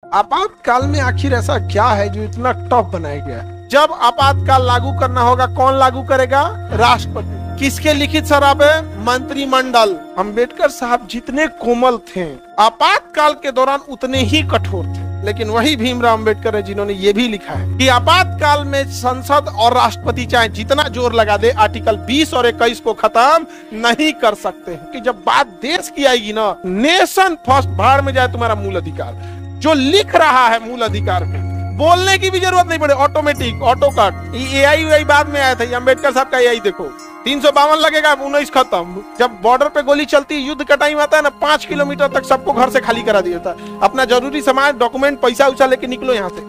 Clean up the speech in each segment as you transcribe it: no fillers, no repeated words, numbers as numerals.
आपातकाल में आखिर ऐसा क्या है जो इतना टफ बनाया गया है? जब आपातकाल लागू करना होगा, कौन लागू करेगा? राष्ट्रपति। किसके लिखित शराब है? मंत्रिमंडल। अंबेडकर साहब जितने कोमल थे आपातकाल के दौरान उतने ही कठोर थे, लेकिन वही भीमराव अंबेडकर है जिन्होंने ये भी लिखा है कि आपातकाल में संसद और राष्ट्रपति चाहे जितना जोर लगा दे, आर्टिकल 20 और 21 को खत्म नहीं कर सकते। कि जब बात देश की आएगी ना, नेशन फर्स्ट, भाड़ में जाए तुम्हारा मूल अधिकार। जो लिख रहा है मूल अधिकार पे बोलने की भी जरूरत नहीं पड़े, ऑटोमेटिक, ऑटो कट। एआई बाद में आया था, अंबेडकर साहब का एआई देखो। 352 लगेगा, 19 खत्म। जब बॉर्डर पे गोली चलती है, युद्ध का टाइम आता है ना, 5 किलोमीटर तक सबको घर से खाली करा दिया था। अपना जरूरी सामान, डॉक्यूमेंट, पैसा उसा लेके निकलो यहाँ से।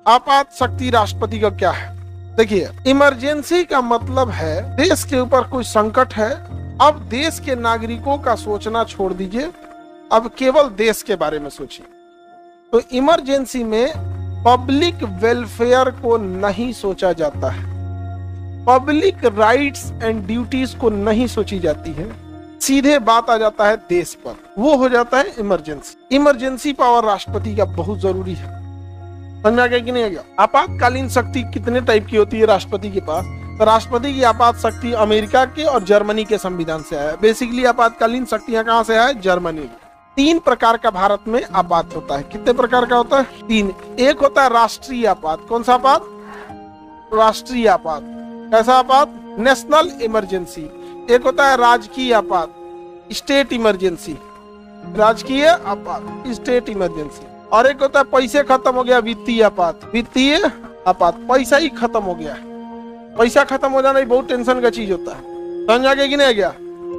आपात शक्ति राष्ट्रपति का क्या है? देखिए, इमरजेंसी का मतलब है देश के ऊपर कोई संकट है, अब देश के नागरिकों का सोचना छोड़ दीजिए, अब केवल देश के बारे में सोचिए। तो इमरजेंसी में पब्लिक वेलफेयर को नहीं सोचा जाता है, पब्लिक राइट्स एंड ड्यूटीज को नहीं सोची जाती है, सीधे बात आ जाता है देश पर, वो हो जाता है इमरजेंसी। इमरजेंसी पावर राष्ट्रपति का बहुत जरूरी है। समझ में आ गया कि नहीं आ गया? आपातकालीन शक्ति कितने टाइप की होती है राष्ट्रपति के पास? तो राष्ट्रपति की आपात शक्ति अमेरिका के और जर्मनी के संविधान से आया है। बेसिकली आपातकालीन शक्तियां कहां से आया? जर्मनी। 3 प्रकार का भारत में आपात होता है। कितने प्रकार का होता है? 3। एक होता है राष्ट्रीय आपात। कौन सा आपात? राष्ट्रीय आपात। कैसा आपात? National emergency. एक होता है राजकीय आपात, स्टेट इमरजेंसी। राजकीय आपात, स्टेट इमरजेंसी। और एक होता है पैसे खत्म हो गया, वित्तीय आपात। वित्तीय आपात, पैसा ही खत्म हो गया। पैसा खत्म हो जाना ही बहुत टेंशन का चीज होता है। समझ आ गया कि नहीं आ गया?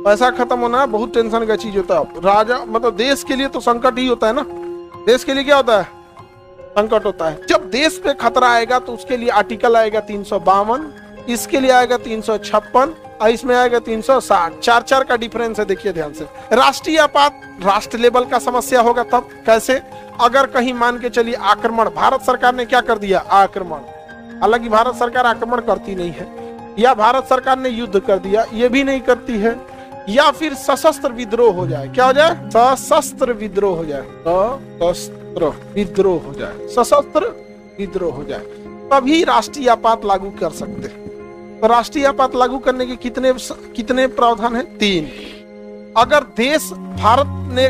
पैसा खत्म होना बहुत टेंशन का चीज होता है। राजा मतलब देश के लिए तो संकट ही होता है ना। देश के लिए क्या होता है? संकट होता है। जब देश पे खतरा आएगा तो उसके लिए आर्टिकल आएगा 352, इसके लिए आएगा 356 और इसमें आएगा 360। 4 का डिफरेंस है, देखिए ध्यान से। राष्ट्रीय आपात राष्ट्र लेवल का समस्या होगा तब। कैसे? अगर कहीं मान के चलिए आक्रमण, भारत सरकार ने क्या कर दिया? आक्रमण। हालांकि भारत सरकार आक्रमण करती नहीं है, या भारत सरकार ने युद्ध कर दिया, ये भी नहीं करती है, या फिर सशस्त्र विद्रोह हो जाए। क्या हो जाए? सशस्त्र विद्रोह हो जाए। सशस्त्र विद्रोह हो जाए, सशस्त्र विद्रोह हो जाए, तभी राष्ट्रीय आपात लागू कर सकते हैं। तो राष्ट्रीय आपात लागू करने के कितने प्रावधान है? 3। अगर देश, भारत ने